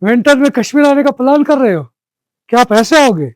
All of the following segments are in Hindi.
विंटर में कश्मीर आने का प्लान कर रहे हो? क्या आप ऐसे आओगे?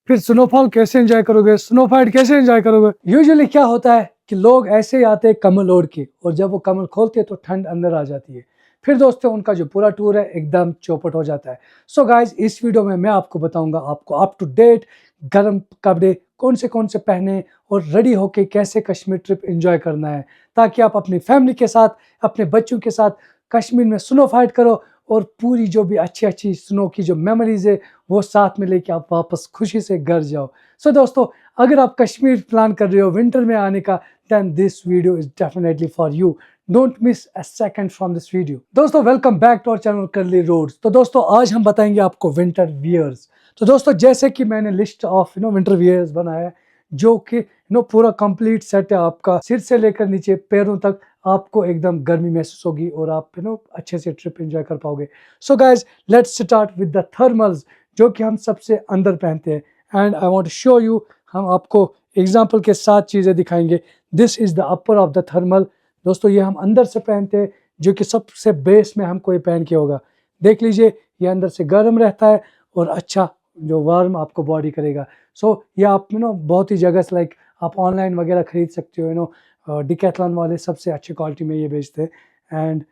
फिर स्नोफॉल कैसे एंजॉय करोगे? स्नो फाइट कैसे एंजॉय करोगे? यूजुअली क्या होता है कि लोग ऐसे ही आते हैं कमल ओढ़ के, और जब वो कमल खोलते हैं तो ठंड अंदर आ जाती है। फिर दोस्तों उनका जो पूरा टूर है एकदम चौपट हो जाता है। सो गाइज, इस वीडियो में मैं आपको बताऊंगा आपको अप टू डेट गर्म कपड़े कौन से पहने और रेडी होके कैसे कश्मीर ट्रिप एंजॉय करना है, ताकि आप अपनी फैमिली के साथ, अपने बच्चों के साथ कश्मीर में स्नो फाइट करो और पूरी जो भी अच्छी अच्छी स्नो की जो मेमोरीज है वो साथ में लेके आप वापस खुशी से घर जाओ। सो दोस्तों, अगर आप कश्मीर प्लान कर रहे हो विंटर में आने का, then this video is definitely for you. Don't miss a second from this video. दोस्तों, welcome back to our channel Curly Roads. तो दोस्तों, आज हम बताएंगे आपको विंटर वियर्स। तो दोस्तों, जैसे कि मैंने लिस्ट ऑफ विंटर वियर्स बनाया है, जो कि पूरा कंप्लीट सेट है आपका, सिर से लेकर नीचे पैरों तक आपको एकदम गर्मी महसूस होगी और आप अच्छे से ट्रिप एंजॉय कर पाओगे। So guys, let's start with the thermals, जो कि हम सबसे अंदर पहनते हैं। And I want to show you, हम आपको एग्जांपल के साथ चीज़ें दिखाएंगे। This is the upper of the thermal. दोस्तों, ये हम अंदर से पहनते हैं, जो कि सबसे बेस में हमको ये पहन के होगा। देख लीजिए, ये अंदर से गर्म रहता है और अच्छा जो वार्म आपको बॉडी करेगा। सो ये आप बहुत ही जगह से, लाइक आप ऑनलाइन वगैरह खरीद सकते हो। डिकैथलॉन वाले सबसे अच्छी क्वालिटी में ये बेचते हैं। एंड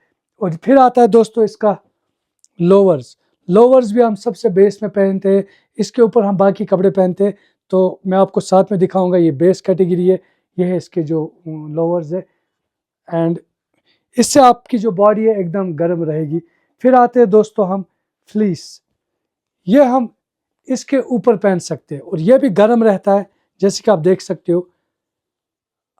और फिर आता है दोस्तों इसका लोवर्स। लोवर्स भी हम सबसे बेस में पहनते हैं, इसके ऊपर हम बाकी कपड़े पहनते हैं। तो मैं आपको साथ में दिखाऊंगा, ये बेस कैटेगरी है, ये है इसके जो लोवर्स है। एंड इससे आपकी जो बॉडी है एकदम गर्म रहेगी। फिर आते हैं दोस्तों हम फ्लीस। ये हम इसके ऊपर पहन सकते हैं और ये भी गर्म रहता है, जैसे कि आप देख सकते हो।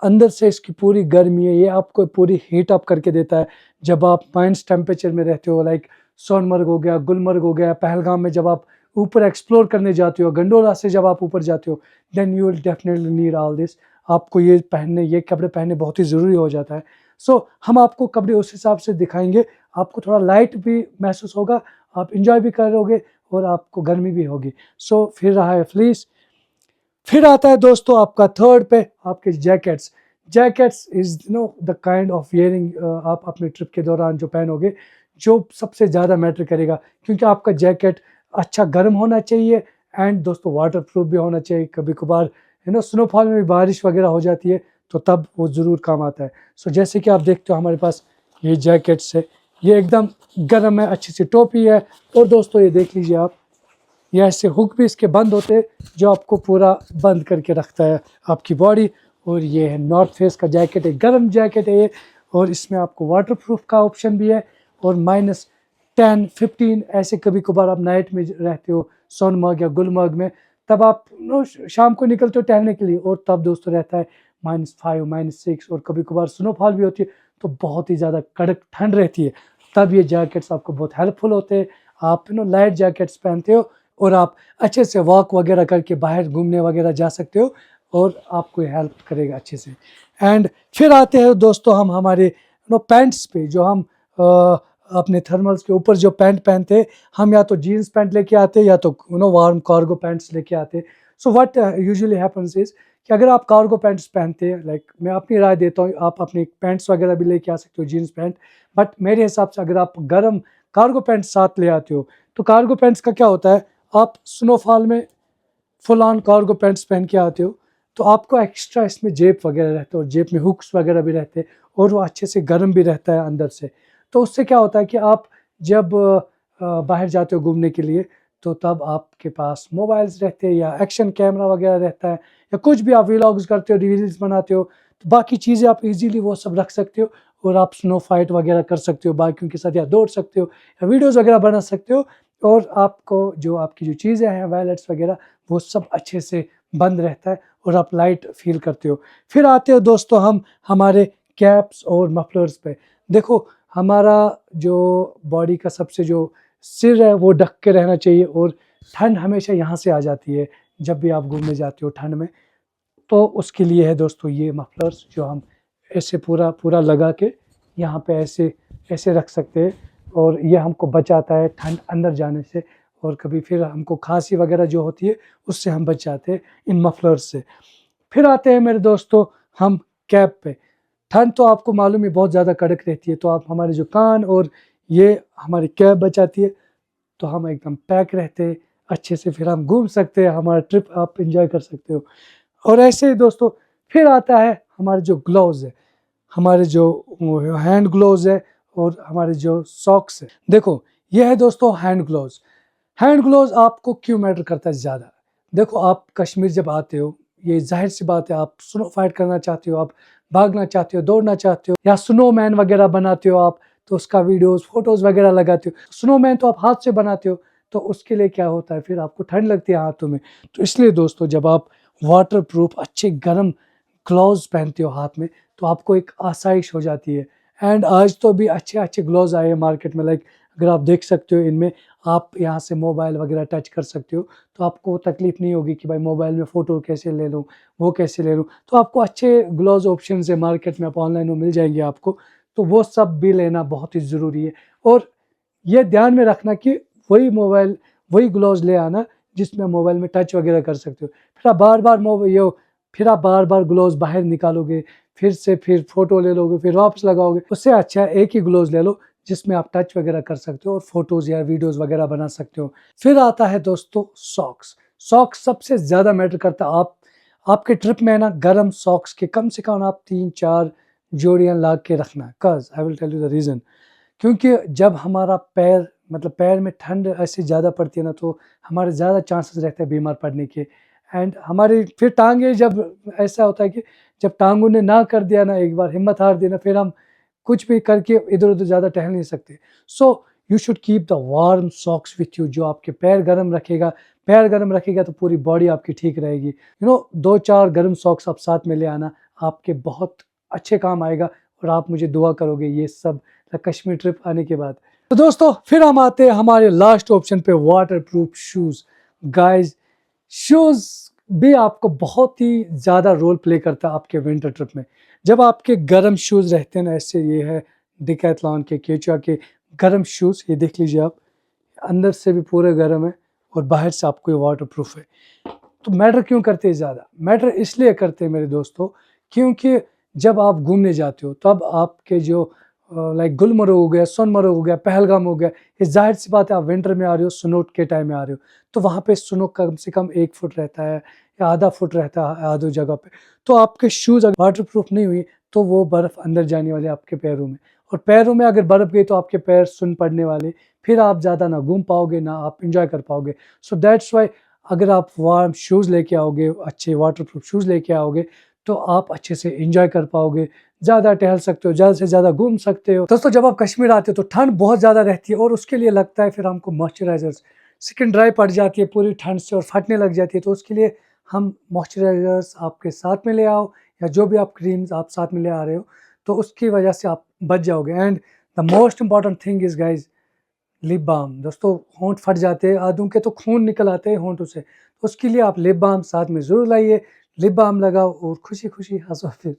अंदर से इसकी पूरी गर्मी है, ये आपको पूरी हीट अप करके देता है जब आप माइनस टेम्परेचर में रहते हो। लाइक सोनमर्ग हो गया, गुलमर्ग हो गया, पहलगाम में जब आप ऊपर एक्सप्लोर करने जाते हो, गंडोला से जब आप ऊपर जाते हो, then you will definitely need all this. आपको ये कपड़े पहनने बहुत ही ज़रूरी हो जाता है। सो हम आपको कपड़े उस हिसाब से दिखाएंगे। आपको थोड़ा लाइट भी महसूस होगा, आप इंजॉय भी करोगे और आपको गर्मी भी होगी। सो फिर रहा है फ्लीस। फिर आता है दोस्तों आपका थर्ड पे आपके jackets. Jackets is the kind of wearing आप अपने ट्रिप के दौरान जो पहनोगे, जो सबसे ज़्यादा मैटर करेगा, क्योंकि आपका जैकेट अच्छा गर्म होना चाहिए एंड दोस्तों वाटर प्रूफ भी होना चाहिए। कभी कभार स्नोफॉल में भी बारिश वगैरह हो जाती है, तो तब वो ज़रूर काम आता है। सो जैसे कि आप देखते हो हमारे पास ये जैकेट्स है, ये एकदम गर्म है, अच्छी सी टोपी है। और दोस्तों ये देख लीजिए आप, ये ऐसे हुक भी इसके बंद होते हैं, जो आपको पूरा बंद करके रखता है आपकी बॉडी। और ये है नॉर्थ फेस का जैकेट है, गर्म जैकेट है ये, और इसमें आपको वाटर प्रूफ का ऑप्शन भी है। और -10, 15 ऐसे कभी कभार आप नाइट में रहते हो सोनमर्ग या गुलमर्ग में, तब आप शाम को निकलते हो टहलने के लिए, और तब दोस्तों रहता है -5, -6, और कभी कभार स्नोफॉल भी होती है, तो बहुत ही ज़्यादा कड़क ठंड रहती है। तब ये जैकेट्स आपको बहुत हेल्पफुल होते हैं। आप लाइट जैकेट्स पहनते हो और आप अच्छे से वॉक वगैरह करके बाहर घूमने वगैरह जा सकते हो, और आपको हेल्प करेगा अच्छे से। एंड फिर आते हैं दोस्तों हम हमारे पैंट्स पे, जो हम अपने थर्मल्स के ऊपर जो पैंट पहनते हैं, हम या तो जीन्स पैंट लेके आते हैं या तो वार्म कार्गो पैंट्स लेके आते हैं। So what usually happens is कि अगर आप कार्गो पैंट्स पहनते हैं, लाइक मैं अपनी राय देता हूँ, आप अपने पैंट्स वगैरह भी लेके आ सकते हो, जीन्स पैंट। बट मेरे हिसाब से अगर आप गर्म कार्गो पैंट्स साथ ले आते हो, तो कार्गो पैंट्स का क्या होता है, आप स्नोफॉल में फुल ऑन कार्गो पैंट्स पहन के आते हो, तो आपको एक्स्ट्रा इसमें जेब वगैरह रहते हैं और जेब में हुक्स वगैरह भी रहते हैं, और वो अच्छे से गर्म भी रहता है अंदर से। तो उससे क्या होता है कि आप जब बाहर जाते हो घूमने के लिए, तो तब आपके पास मोबाइल्स रहते हैं या एक्शन कैमरा वगैरह रहता है, या कुछ भी आप व्लॉग्स करते हो, रील्स बनाते हो, तो बाकी चीज़ें आप इजीली वो सब रख सकते हो, और आप स्नो फाइट वगैरह कर सकते हो बाकियों के साथ, या दौड़ सकते हो, या वीडियोज़ वगैरह बना सकते हो। और आपको जो आपकी जो चीज़ें हैं, वॉलेट्स वगैरह, वो सब अच्छे से बंद रहता है और आप लाइट फील करते हो। फिर आते हो दोस्तों हम हमारे कैप्स और मफलर्स पे। देखो, हमारा जो बॉडी का सबसे जो सिर है वो ढक के रहना चाहिए, और ठंड हमेशा यहाँ से आ जाती है जब भी आप घूमने जाते हो ठंड में। तो उसके लिए है दोस्तों ये मफलर्स, जो हम ऐसे पूरा पूरा लगा के यहाँ पे ऐसे ऐसे रख सकते हैं, और ये हमको बचाता है ठंड अंदर जाने से, और कभी फिर हमको खांसी वगैरह जो होती है उससे हम बच जाते हैं इन मफलर्स से। फिर आते हैं मेरे दोस्तों हम कैप पे। ठंड तो आपको मालूम है बहुत ज़्यादा कड़क रहती है, तो आप हमारे जो कान और ये हमारी कैप बचाती है, तो हम एकदम पैक रहते हैं अच्छे से, फिर हम घूम सकते हैं, हमारा ट्रिप आप एंजॉय कर सकते हो। और ऐसे ही दोस्तों फिर आता है हमारे जो ग्लव्स है, हमारे जो हैंड ग्लव्स है और हमारे जो सॉक्स है। देखो ये है दोस्तों हैंड ग्लव्स। हैंड ग्लव्स आपको क्यों मैटर करता है ज़्यादा? देखो आप कश्मीर जब आते हो, ये ज़ाहिर सी बात है, आप स्नो फाइट करना चाहते हो, आप भागना चाहते हो, दौड़ना चाहते हो, या स्नोमैन वगैरह बनाते हो आप, तो उसका वीडियोस फोटोज़ वगैरह लगाते हो। स्नोमैन तो आप हाथ से बनाते हो, तो उसके लिए क्या होता है, फिर आपको ठंड लगती है हाथों में। तो इसलिए दोस्तों जब आप वाटर प्रूफ अच्छे गर्म ग्लव्स पहनते हो हाथ में, तो आपको एक आसाइश हो जाती है। एंड आज तो भी अच्छे अच्छे ग्लव्स आए हैं मार्केट में, लाइक अगर आप देख सकते हो इनमें आप यहाँ से मोबाइल वगैरह टच कर सकते हो, तो आपको तकलीफ नहीं होगी कि भाई मोबाइल में फ़ोटो कैसे ले लूँ, वो कैसे ले लूँ। तो आपको अच्छे ग्लव्स ऑप्शन है मार्केट में, आप ऑनलाइन में मिल जाएंगे आपको, तो वो सब भी लेना बहुत ही ज़रूरी है। और ये ध्यान में रखना कि वही ग्लव्स ले आना जिसमें मोबाइल में टच वगैरह कर सकते हो। फिर आप बार बार ग्लव्स बाहर निकालोगे, फिर फ़ोटो ले लोगे, फिर वापस लगाओगे। उससे अच्छा है एक ही ग्लव्स ले लो जिसमें आप टच वगैरह कर सकते हो और फोटोज़ या वीडियोज़ वगैरह बना सकते हो। फिर आता है दोस्तों सॉक्स। सॉक्स सबसे ज़्यादा मैटर करता है। आपके ट्रिप में ना गर्म सॉक्स के कम से कम आप 3-4 जोड़ियाँ ला के रखना। Cause I will tell you the reason. क्योंकि जब हमारा पैर में ठंड ऐसे ज़्यादा पड़ती है ना, तो हमारे ज़्यादा चांसेस रहते हैं बीमार पड़ने के। एंड हमारी फिर टाँगें, जब ऐसा होता है कि जब टाँगों ने ना कर दिया ना, एक बार हिम्मत हार दी ना, फिर हम कुछ भी करके इधर-उधर ज़्यादा टहल नहीं सकते। So you should keep the warm socks with you, जो आपके पैर गर्म रखेगा तो पूरी बॉडी आपकी ठीक रहेगी। 2-4 गर्म सॉक्स आप साथ में ले आना, आपके बहुत अच्छे काम आएगा और आप मुझे दुआ करोगे ये सब कश्मीर ट्रिप आने के बाद। तो दोस्तों फिर हम आते हैं हमारे लास्ट ऑप्शन पे, water proof shoes. Guys shoes भी आपको बहुत ही ज़्यादा रोल प्ले करता है आपके विंटर ट्रिप में। जब आपके गर्म शूज़ रहते हैं ना, ऐसे ये है डिकैथलॉन के, केचुआ के गर्म शूज़, ये देख लीजिए आप, अंदर से भी पूरे गर्म है और बाहर से आपको ये वाटर प्रूफ है। तो मैटर क्यों करते हैं ज़्यादा? मैटर इसलिए करते हैं मेरे दोस्तों, क्योंकि जब आप घूमने जाते हो तब आपके जो लाइक गुलमर्ग हो गया, सोनमर्ग हो गया, पहलगाम हो गया, ये ज़ाहिर सी बात है आप विंटर में आ रहे हो, स्नो के टाइम में आ रहे हो, तो वहाँ पे स्नो कम से कम 1 फुट रहता है या आधा फुट रहता है आधो जगह पे। तो आपके शूज़ अगर वाटर प्रूफ नहीं हुई, तो वो बर्फ़ अंदर जाने वाली है आपके पैरों में, और पैरों में अगर बर्फ़ गई तो आपके पैर सुन्न पड़ने वाले, फिर आप ज़्यादा ना घूम पाओगे, ना आप एंजॉय कर पाओगे। सो दैट्स व्हाई अगर आप वार्म शूज़ लेके आओगे, अच्छे वाटर प्रूफ शूज़ लेके आओगे, तो आप अच्छे से एंजॉय कर पाओगे, ज़्यादा टहल सकते हो, ज़्यादा से ज़्यादा घूम सकते हो। दोस्तों जब आप कश्मीर आते हो तो ठंड बहुत ज़्यादा रहती है, और उसके लिए लगता है फिर हमको मॉइस्चराइज़र्स, स्किन ड्राई पड़ जाती है पूरी ठंड से और फटने लग जाती है, तो उसके लिए हम मॉइस्चराइज़र्स आपके साथ में ले आओ, या जो भी आप क्रीम्स आप साथ में ले आ रहे हो, तो उसकी वजह से आप बच जाओगे। And the most important thing is guys lip balm. दोस्तों होंठ फट जाते हैं, आधों के तो खून निकल आते हैं होंठों से, तो उसके लिए आप लिप बाम साथ में ज़रूर लाइए, लिप बाम लगाओ और खुशी-खुशी हँसो फिर।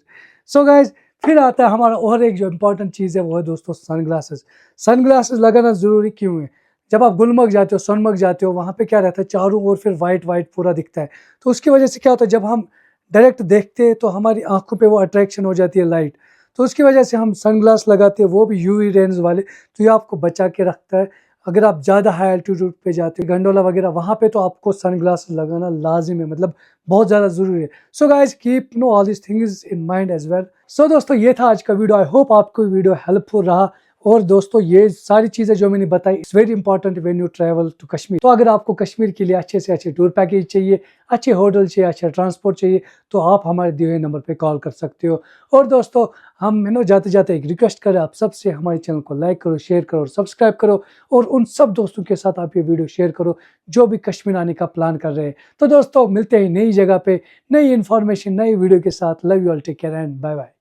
सो गाइज़ फिर आता है हमारा और एक जो इम्पोर्टेंट चीज़ है, वो है दोस्तों सनग्लासेस। सनग्लासेस लगाना ज़रूरी क्यों है? जब आप गुलमर्ग जाते हो, सोनमर्ग जाते हो, वहाँ पे क्या रहता है, चारों ओर फिर वाइट पूरा दिखता है, तो उसकी वजह से क्या होता है, जब हम डायरेक्ट देखते हैं तो हमारी आँखों पे वो अट्रैक्शन हो जाती है लाइट, तो उसकी वजह से हम सनग्लास लगाते हैं, वो भी यूवी रेंज वाले, तो ये आपको बचा के रखता है। अगर आप ज़्यादा हाई एल्टीट्यूड पे जाते हो, गंडोला वगैरह, वहाँ पे तो आपको सनग्लासेस लगाना लाज़िम है, मतलब बहुत ज़्यादा ज़रूरी है। So guys keep all this things in mind as well. So दोस्तों ये था आज का वीडियो, आई होप आपको वीडियो हेल्पफुल रहा। और दोस्तों ये सारी चीज़ें जो मैंने बताई, it's very important when you travel to Kashmir. तो अगर आपको कश्मीर के लिए अच्छे से अच्छे टूर पैकेज चाहिए, अच्छे होटल चाहिए, अच्छा ट्रांसपोर्ट चाहिए, तो आप हमारे दिए हुए नंबर पे कॉल कर सकते हो। और दोस्तों हम जाते जाते एक रिक्वेस्ट करें आप सबसे, हमारे चैनल को लाइक करो, शेयर करो और सब्सक्राइब करो, और उन सब दोस्तों के साथ आप ये वीडियो शेयर करो जो भी कश्मीर आने का प्लान कर रहे हैं। तो दोस्तों मिलते हैं नई जगह पे, नई इन्फॉर्मेशन, नई वीडियो के साथ। Love you all, take care and bye bye.